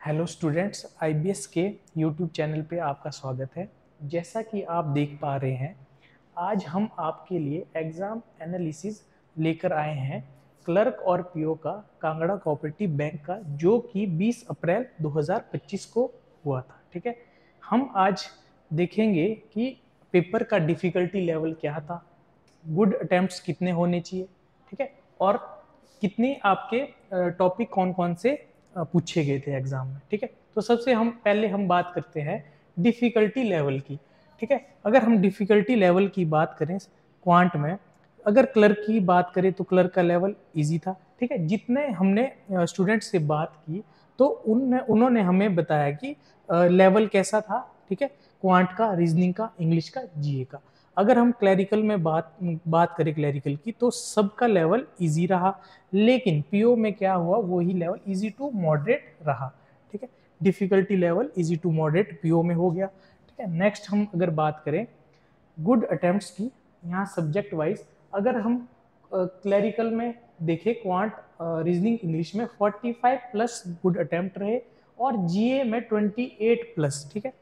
Hello students, IBS के YouTube channel पे आपका स्वागत है। जैसा कि आप देख पा रहे हैं, आज हम आपके लिए एग्ज़ाम एनालिसिस लेकर आए हैं क्लर्क और पीओ का कांगड़ा कोऑपरेटिव बैंक का, जो कि 20 अप्रैल 2025 को हुआ था। ठीक है, हम आज देखेंगे कि पेपर का डिफ़िकल्टी लेवल क्या था, गुड अटेम्प्ट्स कितने होने चाहिए, ठीक है, और कितने आपके टॉपिक कौन कौन से पूछे गए थे एग्जाम में। ठीक है, तो सबसे हम पहले हम बात करते हैं डिफ़िकल्टी लेवल की। ठीक है, अगर हम डिफ़िकल्टी लेवल की बात करें क्वांट में, अगर क्लर्क की बात करें तो क्लर्क का लेवल इजी था। ठीक है, जितने हमने स्टूडेंट से बात की तो उन्होंने हमें बताया कि लेवल कैसा था। ठीक है, क्वांट का, रीजनिंग का, इंग्लिश का, जीए का। अगर हम क्लैरिकल में बात करें क्लैरिकल की, तो सबका लेवल इजी रहा, लेकिन पीओ में क्या हुआ, वही लेवल इजी टू मॉडरेट रहा। ठीक है, difficulty level easy to moderate PO में हो गया। ठीक है, नेक्स्ट हम अगर बात करें गुड अटेम्प्ट्स की, यहाँ सब्जेक्ट वाइज अगर हम क्लैरिकल में देखें, क्वांट, रीजनिंग, इंग्लिश में 45 प्लस गुड अटेम्प्ट रहे और जीए में 28 प्लस। ठीक है,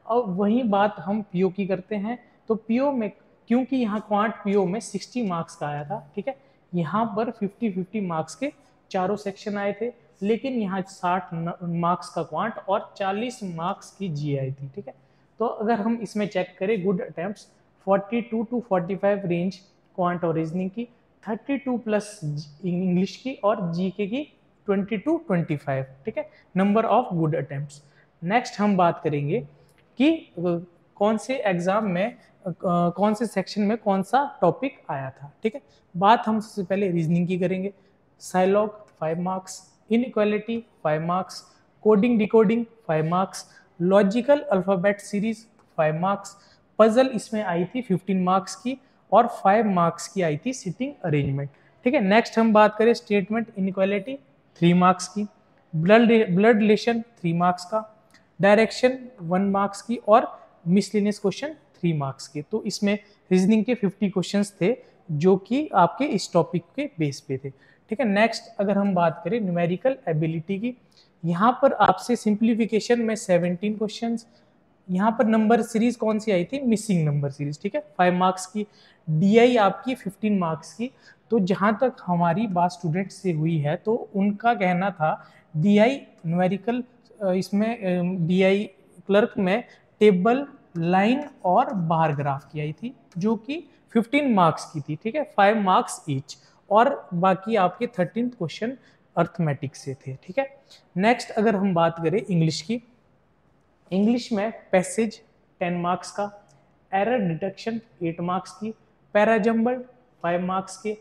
अब वही बात हम पीओ की करते हैं, तो पीओ में क्योंकि यहाँ क्वांट पीओ में 60 मार्क्स का आया था। ठीक है, यहाँ पर 50-50 मार्क्स के चारों सेक्शन आए थे, लेकिन यहाँ 60 मार्क्स का क्वांट और 40 मार्क्स की जी आई थी। ठीक है, तो अगर हम इसमें चेक करें good attempts 42 to 45 range quant और रीजनिंग की, 32 प्लस इंग्लिश की और जीके की 20 to 25। ठीक है, number of good attempts. Next हम बात करेंगे कि कौन से एग्जाम में कौन से सेक्शन में कौन सा टॉपिक आया था। ठीक है, बात हम सबसे पहले रीजनिंग की करेंगे। साइलॉग 5 marks, inequality 5 marks, coding decoding 5 marks, logical alphabet series 5 marks, puzzle इसमें आई थी 15 मार्क्स की और 5 मार्क्स की आई थी सिटिंग अरेंजमेंट। ठीक है, नेक्स्ट हम बात करें स्टेटमेंट इनइक्वालिटी 3 मार्क्स की, ब्लड रिलेशन 3 मार्क्स का, डायरेक्शन 1 मार्क्स की और मिसलिनियस क्वेश्चन 3 मार्क्स के। तो इसमें रीजनिंग के 50 क्वेश्चंस थे जो कि आपके इस टॉपिक के बेस पे थे। ठीक है, नेक्स्ट अगर हम बात करें न्यूमेरिकल एबिलिटी की, यहाँ पर आपसे सिंप्लीफिकेशन में 17 क्वेश्चंस, यहाँ पर नंबर सीरीज कौन सी आई थी, मिसिंग नंबर सीरीज। ठीक है, 5 मार्क्स की, डीआई आपकी 15 मार्क्स की। तो जहाँ तक हमारी बात स्टूडेंट से हुई है, तो उनका कहना था डीआई न्यूमेरिकल, इसमें डीआई क्लर्क में टेबल, लाइन और बार ग्राफ की आई थी, जो कि 15 मार्क्स की थी। ठीक है, 5 मार्क्स ईच, और बाकी आपके 13 क्वेश्चन अर्थमेटिक से थे। ठीक है, नेक्स्ट अगर हम बात करें इंग्लिश की, इंग्लिश में पैसेज 10 मार्क्स का, एरर डिटेक्शन 8 मार्क्स की, पैराजम्बल 5 मार्क्स के,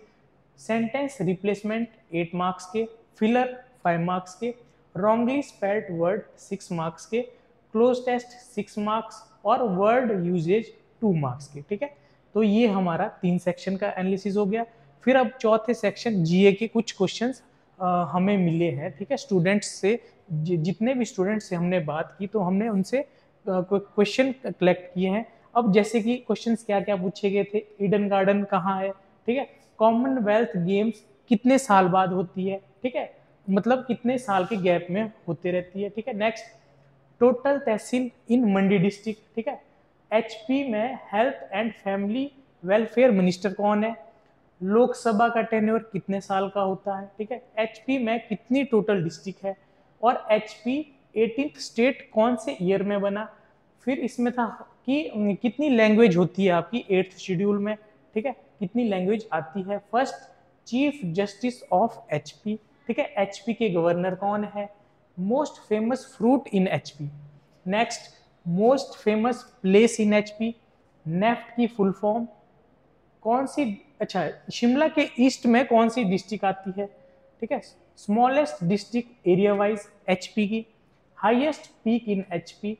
सेंटेंस रिप्लेसमेंट 8 मार्क्स के, फिलर 5 मार्क्स के, रॉन्गली स्पेल्ड वर्ड 6 मार्क्स के, क्लोज टेस्ट 6 मार्क्स और वर्ड यूजेज 2 मार्क्स के। ठीक है, तो ये हमारा 3 सेक्शन का एनालिसिस हो गया। फिर अब चौथे सेक्शन जीए के कुछ क्वेश्चंस हमें मिले हैं। ठीक है, स्टूडेंट्स से, जितने भी स्टूडेंट्स से हमने बात की, तो हमने उनसे क्वेश्चन कलेक्ट किए हैं। अब जैसे कि क्वेश्चंस क्या क्या पूछे गए थे, ईडन गार्डन कहाँ है। ठीक है, कॉमनवेल्थ गेम्स कितने साल बाद होती है। ठीक है, मतलब कितने साल के गैप में होते रहती है। ठीक है, नेक्स्ट टोटल तहसील इन मंडी डिस्ट्रिक्ट। ठीक है, एचपी में health and family welfare minister कौन है, लोकसभा का टेन्योर कितने साल का होता है। ठीक है, एचपी में कितनी टोटल डिस्ट्रिक्ट है, और एचपी 18th स्टेट कौन से ईयर में बना। फिर इसमें था कि कितनी लैंग्वेज होती है आपकी 8th शेड्यूल में। ठीक है, कितनी लैंग्वेज आती है। First chief justice of HP, ठीक है, एचपी के गवर्नर कौन है। Most famous fruit in HP. Next, most famous place in HP, NEFT की फुल फॉर्म कौन सी, अच्छा, शिमला के ईस्ट में कौन सी डिस्ट्रिक्ट आती है। ठीक है, smallest district area wise HP की, highest peak in HP,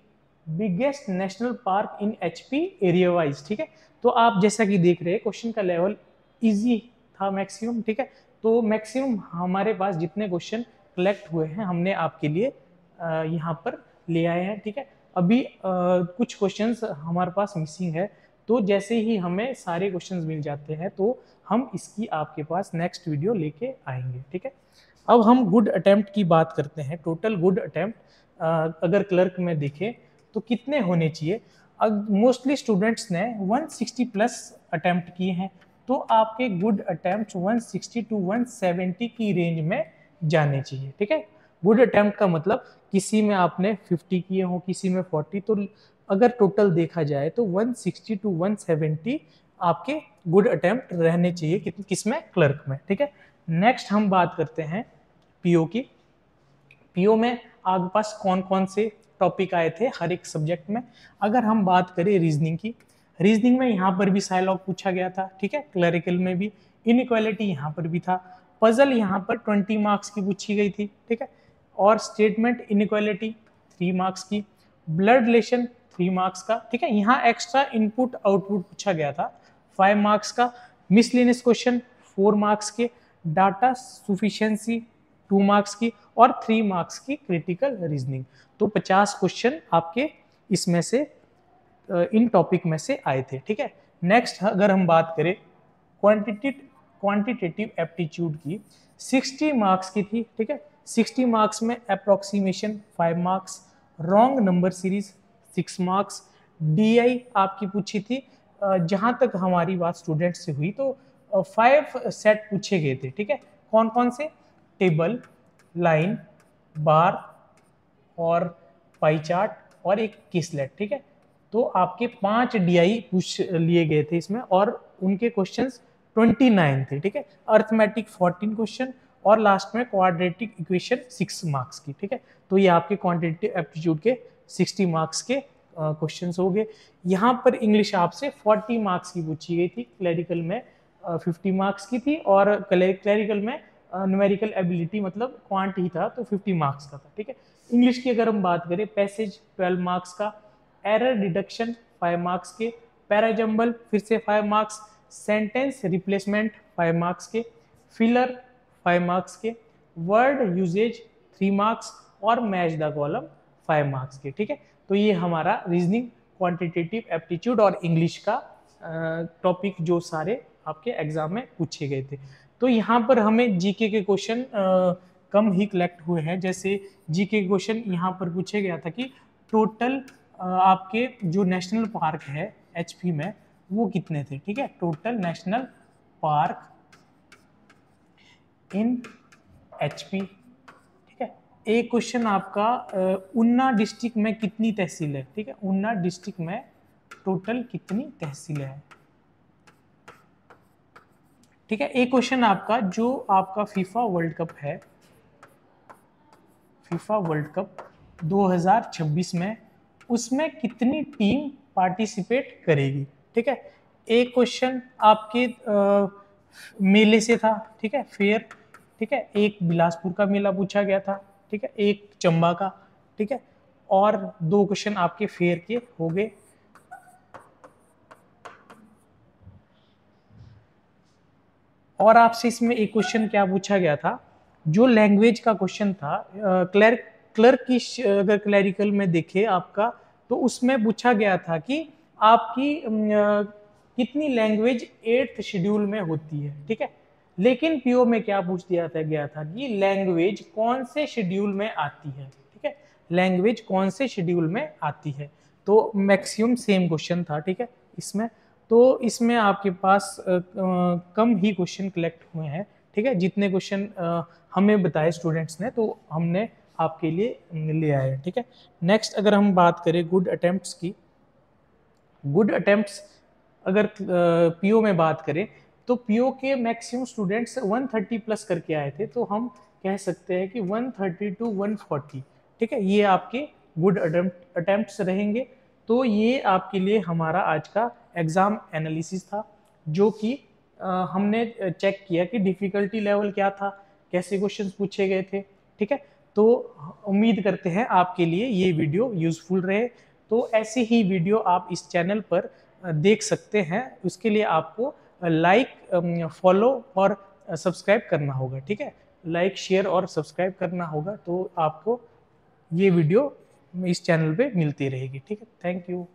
biggest national park in HP area wise. ठीक है, तो आप जैसा कि देख रहे हैं क्वेश्चन का लेवल इजी था मैक्सिमम। ठीक है, तो मैक्सिमम हमारे पास जितने क्वेश्चन कलेक्ट हुए हैं हमने आपके लिए यहाँ पर ले आए हैं। ठीक है, अभी कुछ क्वेश्चंस हमारे पास मिसिंग है, तो जैसे ही हमें सारे क्वेश्चंस मिल जाते हैं तो हम इसकी आपके पास नेक्स्ट वीडियो लेके आएंगे। ठीक है, अब हम गुड अटेम्प्ट की बात करते हैं। टोटल गुड अटेम्प्ट अगर क्लर्क में देखें तो कितने होने चाहिए। मोस्टली स्टूडेंट्स ने 160 प्लस अटेम्प्ट किए हैं, तो आपके गुड अटेम्प्ट 160 टू 170 की रेंज में जाने चाहिए। ठीक है, गुड अटेम्प्ट का मतलब किसी में आपने 50 किए हो, किसी में 40, तो अगर टोटल देखा जाए तो 160 टू 170 आपके गुड अटेम्प्ट रहने चाहिए किसमें, क्लर्क में। ठीक है, नेक्स्ट हम बात करते हैं पीओ की। पीओ में आपके पास कौन कौन से टॉपिक आए थे हर एक सब्जेक्ट में। अगर हम बात करें रीजनिंग की, रीजनिंग में यहाँ पर भी साइलॉग पूछा गया था। ठीक है, क्लरिकल में भी इनइक्वालिटी यहाँ पर भी था। पजल यहाँ पर 20 मार्क्स की पूछी गई थी। ठीक है, और स्टेटमेंट इनइक्वालिटी 3 मार्क्स की, ब्लड रिलेशन 3 मार्क्स का। ठीक है, यहाँ एक्स्ट्रा इनपुट आउटपुट पूछा गया था 5 मार्क्स का, मिसलेनियस क्वेश्चन 4 मार्क्स के, डाटा सुफिशियंसी 2 मार्क्स की, और 3 मार्क्स की क्रिटिकल रीजनिंग। तो 50 क्वेश्चन आपके इसमें से इन टॉपिक में से आए थे। ठीक है, नेक्स्ट अगर हम बात करें क्वांटिटेटिव एप्टीट्यूड की, 60 मार्क्स की थी। ठीक है, 60 मार्क्स में approximation 5 marks, wrong number series 6 marks, DI आपकी पूछी थी। जहां तक हमारी बात स्टूडेंट से हुई तो 5 सेट पूछे गए थे। ठीक है, कौन कौन से, टेबल, लाइन, बार और पाई चार्ट और एक किसलेट। ठीक है, तो आपके 5 डीआई पूछ लिए गए थे इसमें, और उनके क्वेश्चंस 29 थे। ठीक है, अर्थमेटिक 14 क्वेश्चन, और लास्ट में क्वाड्रेटिक इक्वेशन 6 मार्क्स की। ठीक है, तो ये आपके क्वांटिटेटिव एप्टीट्यूड के 60 मार्क्स के क्वेश्चंस हो गए। यहाँ पर इंग्लिश आपसे 40 मार्क्स की पूछी गई थी, क्लरिकल में 50 मार्क्स की थी, और क्लरिकल में न्यूमेरिकल एबिलिटी मतलब क्वांट ही था तो 50 मार्क्स का था। ठीक है, इंग्लिश की अगर हम बात करें, पैसेज 12 मार्क्स का, एरर डिडक्शन 5 मार्क्स के, पैराजम्बल फिर से 5 मार्क्स, सेंटेंस रिप्लेसमेंट 5 मार्क्स के, फिलर 5 मार्क्स के, वर्ड यूजेज 3 मार्क्स, और मैच द कॉलम 5 मार्क्स के। ठीक है, तो ये हमारा रीजनिंग, क्वांटिटेटिव एप्टीट्यूड और इंग्लिश का टॉपिक जो सारे आपके एग्जाम में पूछे गए थे। तो यहाँ पर हमें जीके के क्वेश्चन कम ही कलेक्ट हुए हैं। जैसे जीके के क्वेश्चन यहाँ पर पूछे गया था कि टोटल आपके जो नेशनल पार्क है एचपी में वो कितने थे। ठीक है, total national park in HP. ठीक है, एक क्वेश्चन आपका उन्ना डिस्ट्रिक्ट में कितनी तहसील है। ठीक है, उन्ना डिस्ट्रिक्ट में टोटल कितनी तहसीलें हैं। ठीक है, एक क्वेश्चन आपका जो आपका फीफा वर्ल्ड कप है, फीफा वर्ल्ड कप 2026 में उसमें कितनी टीम पार्टिसिपेट करेगी। ठीक है, एक क्वेश्चन आपके मेले से था। ठीक है, फेयर। ठीक है, एक बिलासपुर का मेला पूछा गया था। ठीक है, एक चंबा का। ठीक है, और 2 क्वेश्चन आपके फेयर के हो गए। और आपसे इसमें एक क्वेश्चन क्या पूछा गया था, जो लैंग्वेज का क्वेश्चन था, क्लर्क की अगर क्लरिकल में देखे आपका तो उसमें पूछा गया था कि आपकी कितनी लैंग्वेज 8th शेड्यूल में होती है। ठीक है, लेकिन पीओ में क्या पूछ दिया था गया था कि लैंग्वेज कौन से शेड्यूल में आती है। ठीक है, लैंग्वेज कौन से शेड्यूल में आती है, तो मैक्सिमम सेम क्वेश्चन था। ठीक है, इसमें तो इसमें आपके पास कम ही क्वेश्चन कलेक्ट हुए हैं। ठीक है, जितने क्वेश्चन हमें बताए स्टूडेंट्स ने तो हमने आपके लिए ले आए। ठीक है, नेक्स्ट अगर हम बात करें गुड अटेम्प्ट्स की, गुड अटेम्प्ट्स अगर पीओ में बात करें तो पीओ के मैक्सिमम स्टूडेंट्स 130 प्लस करके आए थे, तो हम कह सकते हैं कि 130 टू 140। ठीक है, ये आपके गुड अटेम्प्ट्स रहेंगे। तो ये आपके लिए हमारा आज का एग्ज़ाम एनालिसिस था, जो कि हमने चेक किया कि डिफ़िकल्टी लेवल क्या था, कैसे क्वेश्चंस पूछे गए थे। ठीक है, तो उम्मीद करते हैं आपके लिए ये वीडियो यूज़फुल रहे। तो ऐसे ही वीडियो आप इस चैनल पर देख सकते हैं, उसके लिए आपको लाइक, फॉलो और सब्सक्राइब करना होगा। ठीक है, लाइक, शेयर और सब्सक्राइब करना होगा, तो आपको ये वीडियो इस चैनल पे मिलती रहेगी। ठीक है, थैंक यू।